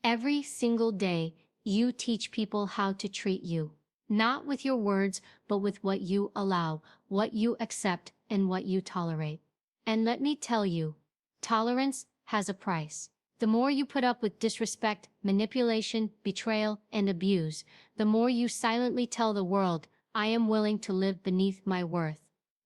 Every single day, you teach people how to treat you. Not with your words, but with what you allow, what you accept, and what you tolerate. And let me tell you, tolerance has a price. The more you put up with disrespect, manipulation, betrayal, and abuse, the more you silently tell the world, I am willing to live beneath my worth.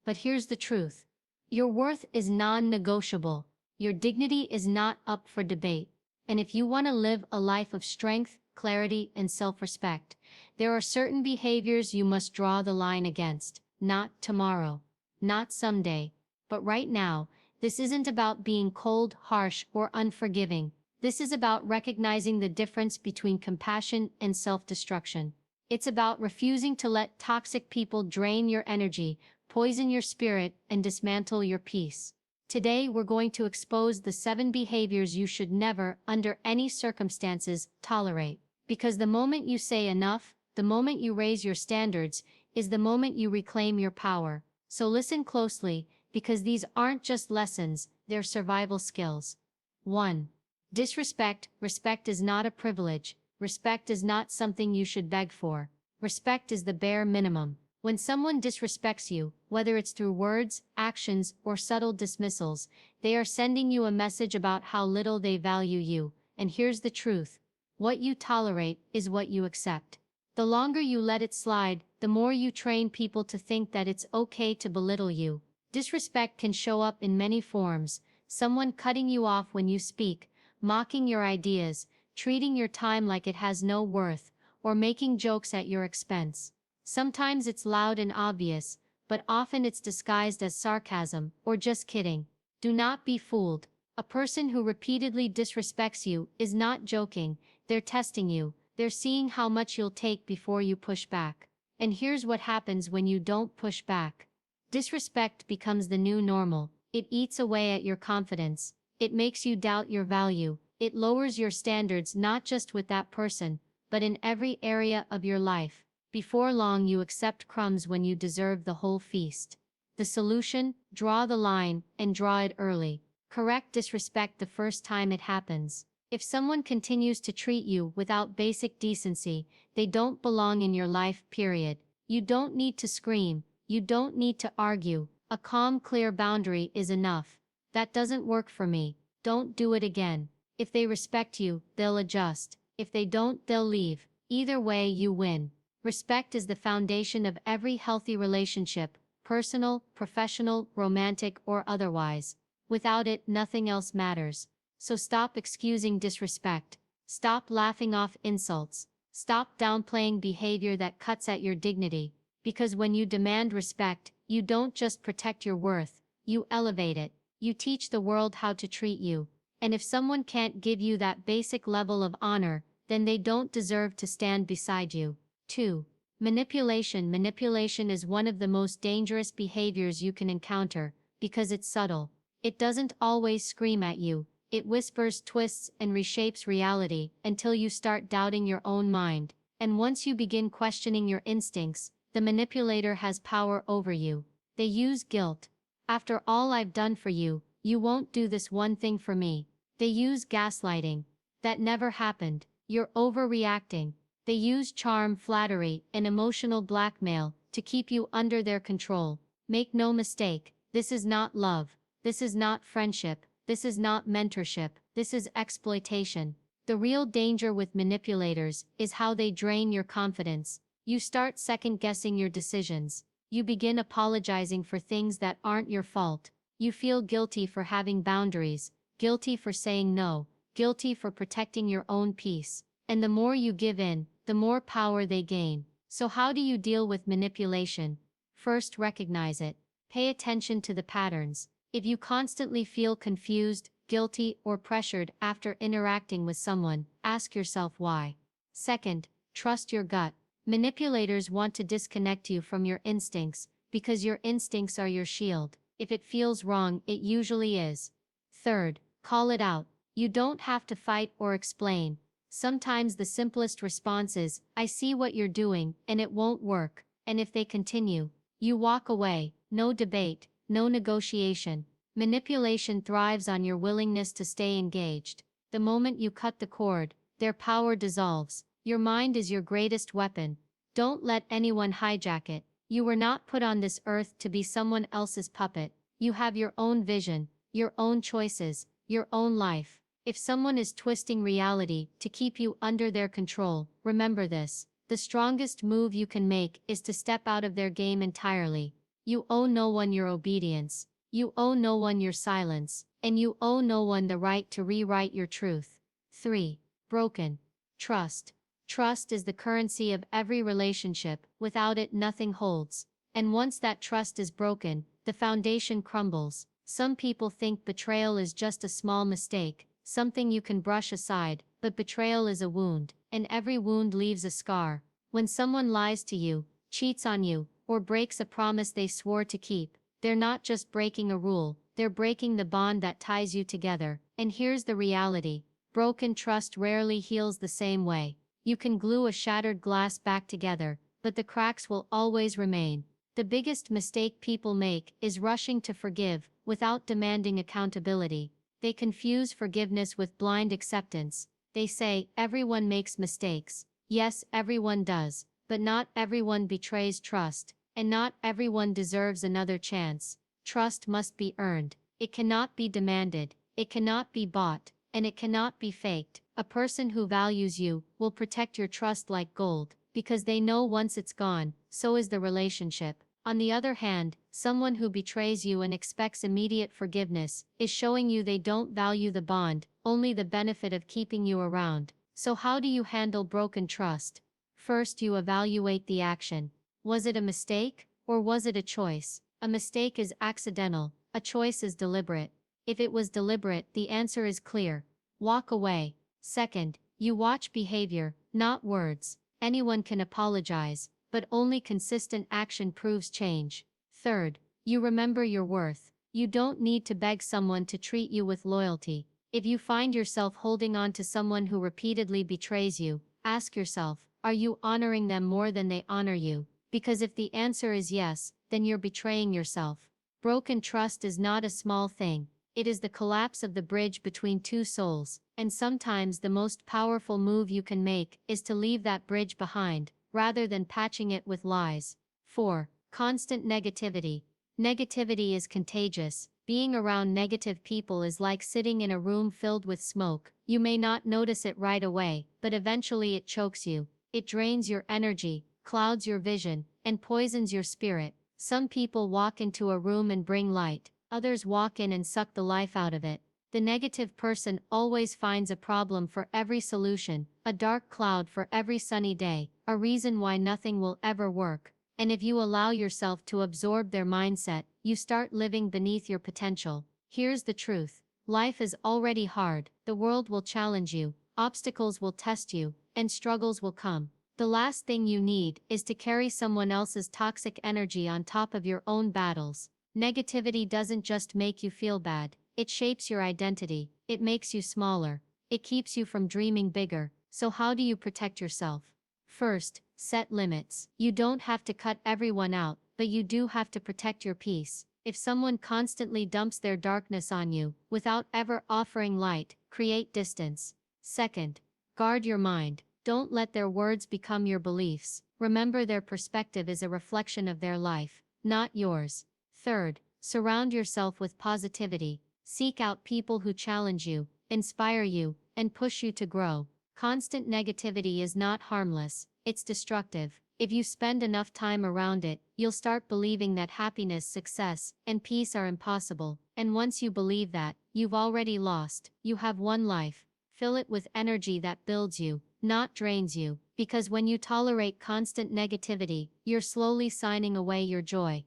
But here's the truth. Your worth is non-negotiable. Your dignity is not up for debate. And if you want to live a life of strength, clarity, and self-respect, there are certain behaviors you must draw the line against. Not tomorrow, not someday, but right now. This isn't about being cold, harsh, or unforgiving. This is about recognizing the difference between compassion and self-destruction. It's about refusing to let toxic people drain your energy, poison your spirit, and dismantle your peace. Today, we're going to expose the 7 behaviors you should never, under any circumstances, tolerate. Because the moment you say enough, the moment you raise your standards, is the moment you reclaim your power. So listen closely, because these aren't just lessons, they're survival skills. 1. Disrespect. Respect is not a privilege. Respect is not something you should beg for. Respect is the bare minimum. When someone disrespects you, whether it's through words, actions, or subtle dismissals, they are sending you a message about how little they value you. And here's the truth. What you tolerate is what you accept. The longer you let it slide, the more you train people to think that it's okay to belittle you. Disrespect can show up in many forms: someone cutting you off when you speak, mocking your ideas, treating your time like it has no worth, or making jokes at your expense. Sometimes it's loud and obvious, but often it's disguised as sarcasm or just kidding. Do not be fooled. A person who repeatedly disrespects you is not joking, they're testing you, they're seeing how much you'll take before you push back. And here's what happens when you don't push back. Disrespect becomes the new normal. It eats away at your confidence. It makes you doubt your value. It lowers your standards not just with that person, but in every area of your life. Before long you accept crumbs when you deserve the whole feast. The solution? Draw the line, and draw it early. Correct disrespect the first time it happens. If someone continues to treat you without basic decency, they don't belong in your life, period. You don't need to scream. You don't need to argue. A calm, clear boundary is enough. That doesn't work for me. Don't do it again. If they respect you, they'll adjust. If they don't, they'll leave. Either way, you win. Respect is the foundation of every healthy relationship, personal, professional, romantic, or otherwise. Without it, nothing else matters. So stop excusing disrespect. Stop laughing off insults. Stop downplaying behavior that cuts at your dignity. Because when you demand respect, you don't just protect your worth, you elevate it. You teach the world how to treat you. And if someone can't give you that basic level of honor, then they don't deserve to stand beside you. 2. Manipulation. Manipulation is one of the most dangerous behaviors you can encounter, because it's subtle. It doesn't always scream at you. It whispers, twists, and reshapes reality until you start doubting your own mind. And once you begin questioning your instincts, the manipulator has power over you. They use guilt. After all I've done for you, you won't do this one thing for me. They use gaslighting. That never happened. You're overreacting. They use charm, flattery, and emotional blackmail to keep you under their control. Make no mistake, this is not love. This is not friendship. This is not mentorship. This is exploitation. The real danger with manipulators is how they drain your confidence. You start second-guessing your decisions. You begin apologizing for things that aren't your fault. You feel guilty for having boundaries, guilty for saying no, guilty for protecting your own peace. And the more you give in, the more power they gain. So how do you deal with manipulation? First, recognize it. Pay attention to the patterns. If you constantly feel confused, guilty, or pressured after interacting with someone, ask yourself why. Second, trust your gut. Manipulators want to disconnect you from your instincts, because your instincts are your shield. If it feels wrong, it usually is. Third, call it out. You don't have to fight or explain. Sometimes the simplest response is, I see what you're doing, and it won't work. And if they continue, you walk away. No debate, no negotiation. Manipulation thrives on your willingness to stay engaged. The moment you cut the cord, their power dissolves. Your mind is your greatest weapon. Don't let anyone hijack it. You were not put on this earth to be someone else's puppet. You have your own vision, your own choices, your own life. If someone is twisting reality to keep you under their control, remember this. The strongest move you can make is to step out of their game entirely. You owe no one your obedience. You owe no one your silence. And you owe no one the right to rewrite your truth. 3. Broken trust. Trust is the currency of every relationship. Without it, nothing holds. And once that trust is broken, the foundation crumbles. Some people think betrayal is just a small mistake, something you can brush aside, but betrayal is a wound, and every wound leaves a scar. When someone lies to you, cheats on you, or breaks a promise they swore to keep, they're not just breaking a rule, they're breaking the bond that ties you together. And here's the reality. Broken trust rarely heals the same way. You can glue a shattered glass back together, but the cracks will always remain. The biggest mistake people make is rushing to forgive without demanding accountability. They confuse forgiveness with blind acceptance. They say, everyone makes mistakes. Yes, everyone does, but not everyone betrays trust, and not everyone deserves another chance. Trust must be earned. It cannot be demanded. It cannot be bought, and it cannot be faked. A person who values you will protect your trust like gold, because they know once it's gone, so is the relationship. On the other hand, someone who betrays you and expects immediate forgiveness is showing you they don't value the bond, only the benefit of keeping you around. So how do you handle broken trust? First, you evaluate the action. Was it a mistake, or was it a choice? A mistake is accidental, a choice is deliberate. If it was deliberate, the answer is clear. Walk away. Second, you watch behavior, not words. Anyone can apologize, but only consistent action proves change. Third, you remember your worth. You don't need to beg someone to treat you with loyalty. If you find yourself holding on to someone who repeatedly betrays you, ask yourself, are you honoring them more than they honor you? Because if the answer is yes, then you're betraying yourself. Broken trust is not a small thing. It is the collapse of the bridge between two souls, and sometimes the most powerful move you can make is to leave that bridge behind, rather than patching it with lies. 4. Constant negativity. Negativity is contagious. Being around negative people is like sitting in a room filled with smoke. You may not notice it right away, but eventually it chokes you. It drains your energy, clouds your vision, and poisons your spirit. Some people walk into a room and bring light. Others walk in and suck the life out of it. The negative person always finds a problem for every solution, a dark cloud for every sunny day, a reason why nothing will ever work. And if you allow yourself to absorb their mindset, you start living beneath your potential. Here's the truth. Life is already hard. The world will challenge you, obstacles will test you, and struggles will come. The last thing you need is to carry someone else's toxic energy on top of your own battles. Negativity doesn't just make you feel bad, it shapes your identity, it makes you smaller, it keeps you from dreaming bigger. So how do you protect yourself? First, set limits. You don't have to cut everyone out, but you do have to protect your peace. If someone constantly dumps their darkness on you, without ever offering light, create distance. Second, guard your mind. Don't let their words become your beliefs. Remember, their perspective is a reflection of their life, not yours. Third, surround yourself with positivity. Seek out people who challenge you, inspire you, and push you to grow. Constant negativity is not harmless, it's destructive. If you spend enough time around it, you'll start believing that happiness, success, and peace are impossible. And once you believe that, you've already lost. You have one life. Fill it with energy that builds you, not drains you. Because when you tolerate constant negativity, you're slowly signing away your joy.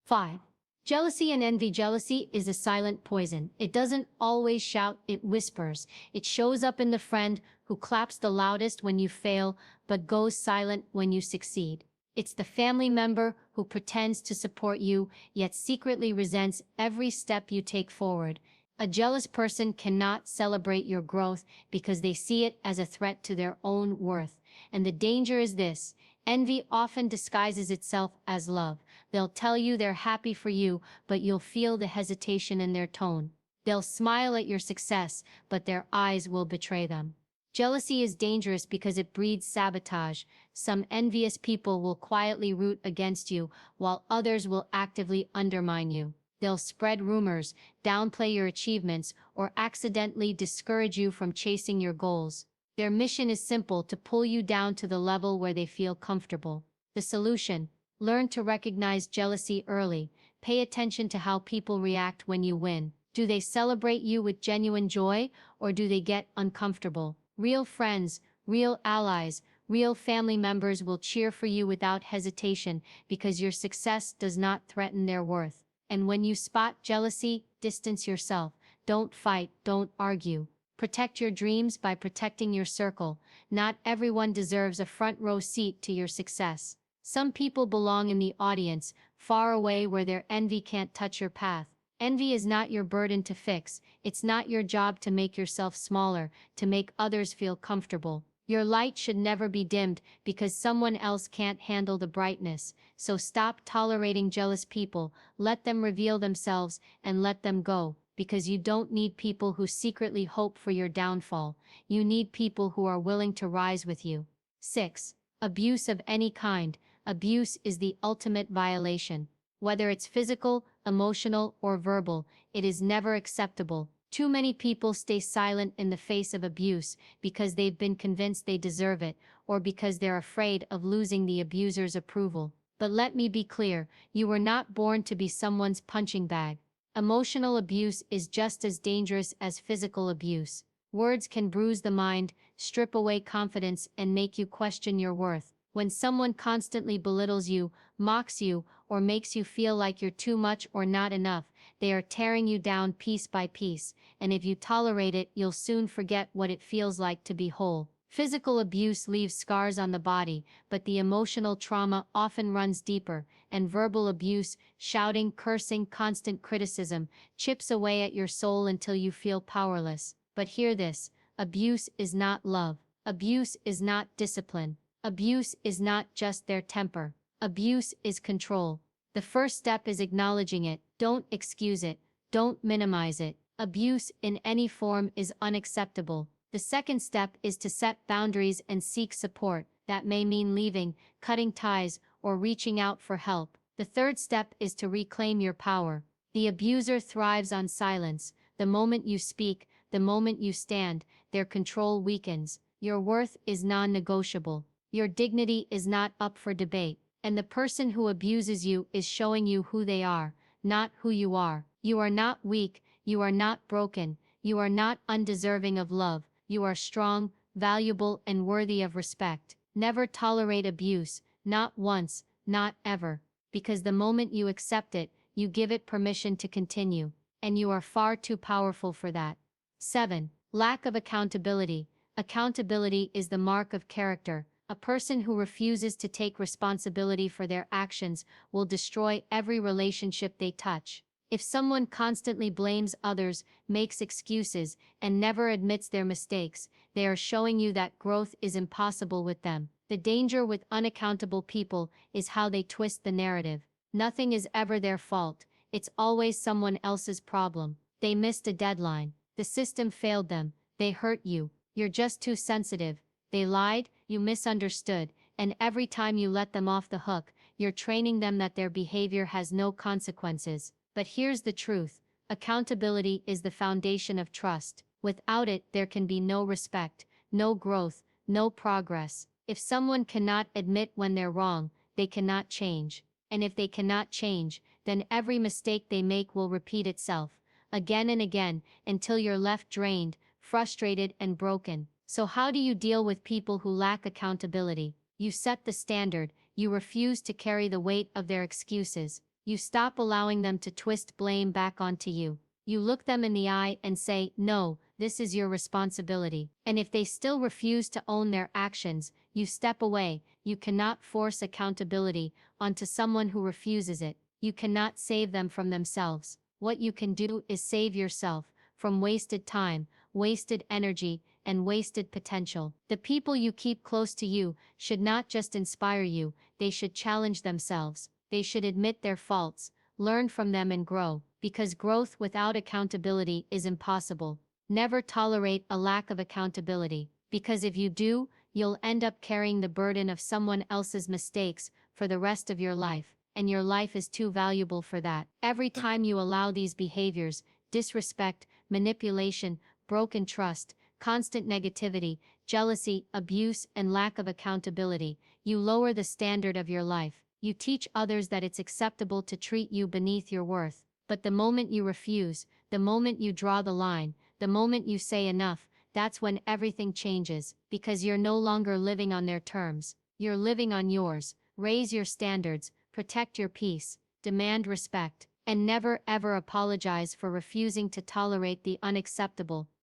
5. Jealousy and envy. Jealousy is a silent poison. It doesn't always shout, it whispers. It shows up in the friend who claps the loudest when you fail, but goes silent when you succeed. It's the family member who pretends to support you, yet secretly resents every step you take forward. A jealous person cannot celebrate your growth because they see it as a threat to their own worth. And the danger is this: envy often disguises itself as love. They'll tell you they're happy for you, but you'll feel the hesitation in their tone. They'll smile at your success, but their eyes will betray them. Jealousy is dangerous because it breeds sabotage. Some envious people will quietly root against you, while others will actively undermine you. They'll spread rumors, downplay your achievements, or accidentally discourage you from chasing your goals. Their mission is simple: to pull you down to the level where they feel comfortable. The solution: learn to recognize jealousy early. Pay attention to how people react when you win. Do they celebrate you with genuine joy, or do they get uncomfortable? Real friends, real allies, real family members will cheer for you without hesitation because your success does not threaten their worth. And when you spot jealousy, distance yourself. Don't fight, don't argue. Protect your dreams by protecting your circle. Not everyone deserves a front row seat to your success. Some people belong in the audience, far away where their envy can't touch your path. Envy is not your burden to fix. It's not your job to make yourself smaller, to make others feel comfortable. Your light should never be dimmed because someone else can't handle the brightness. So stop tolerating jealous people, let them reveal themselves, and let them go, because you don't need people who secretly hope for your downfall. You need people who are willing to rise with you. 6. Abuse of any kind. Abuse is the ultimate violation. Whether it's physical, emotional, or verbal, it is never acceptable. Too many people stay silent in the face of abuse because they've been convinced they deserve it, or because they're afraid of losing the abuser's approval. But let me be clear, you were not born to be someone's punching bag. Emotional abuse is just as dangerous as physical abuse. Words can bruise the mind, strip away confidence, and make you question your worth. When someone constantly belittles you, mocks you, or makes you feel like you're too much or not enough, they are tearing you down piece by piece, and if you tolerate it, you'll soon forget what it feels like to be whole. Physical abuse leaves scars on the body, but the emotional trauma often runs deeper, and verbal abuse, shouting, cursing, constant criticism, chips away at your soul until you feel powerless. But hear this: abuse is not love. Abuse is not discipline. Abuse is not just their temper. Abuse is control. The first step is acknowledging it. Don't excuse it. Don't minimize it. Abuse in any form is unacceptable. The second step is to set boundaries and seek support. That may mean leaving, cutting ties, or reaching out for help. The third step is to reclaim your power. The abuser thrives on silence. The moment you speak, the moment you stand, their control weakens. Your worth is non-negotiable. Your dignity is not up for debate. And the person who abuses you is showing you who they are, not who you are. You are not weak. You are not broken. You are not undeserving of love. You are strong, valuable, and worthy of respect. Never tolerate abuse, not once, not ever. Because the moment you accept it, you give it permission to continue. And you are far too powerful for that. 7. Lack of accountability. Accountability is the mark of character. A person who refuses to take responsibility for their actions will destroy every relationship they touch. If someone constantly blames others, makes excuses, and never admits their mistakes, they are showing you that growth is impossible with them. The danger with unaccountable people is how they twist the narrative. Nothing is ever their fault. It's always someone else's problem. They missed a deadline. The system failed them. They hurt you. You're just too sensitive. They lied, you misunderstood, and every time you let them off the hook, you're training them that their behavior has no consequences. But here's the truth: accountability is the foundation of trust. Without it, there can be no respect, no growth, no progress. If someone cannot admit when they're wrong, they cannot change. And if they cannot change, then every mistake they make will repeat itself, again and again, until you're left drained, frustrated, and broken. So how do you deal with people who lack accountability? You set the standard. You refuse to carry the weight of their excuses. You stop allowing them to twist blame back onto you. You look them in the eye and say, "No, this is your responsibility." And if they still refuse to own their actions, you step away. You cannot force accountability onto someone who refuses it. You cannot save them from themselves. What you can do is save yourself from wasted time, wasted energy, and wasted potential. The people you keep close to you should not just inspire you, they should challenge themselves. They should admit their faults, learn from them, and grow, because growth without accountability is impossible. Never tolerate a lack of accountability. Because if you do, you'll end up carrying the burden of someone else's mistakes for the rest of your life, and your life is too valuable for that. Every time you allow these behaviors, disrespect, manipulation, broken trust, constant negativity, jealousy, abuse, and lack of accountability, you lower the standard of your life. You teach others that it's acceptable to treat you beneath your worth. But the moment you refuse, the moment you draw the line, the moment you say enough, that's when everything changes, because you're no longer living on their terms. You're living on yours. Raise your standards, protect your peace, demand respect, and never ever apologize for refusing to tolerate the unacceptable,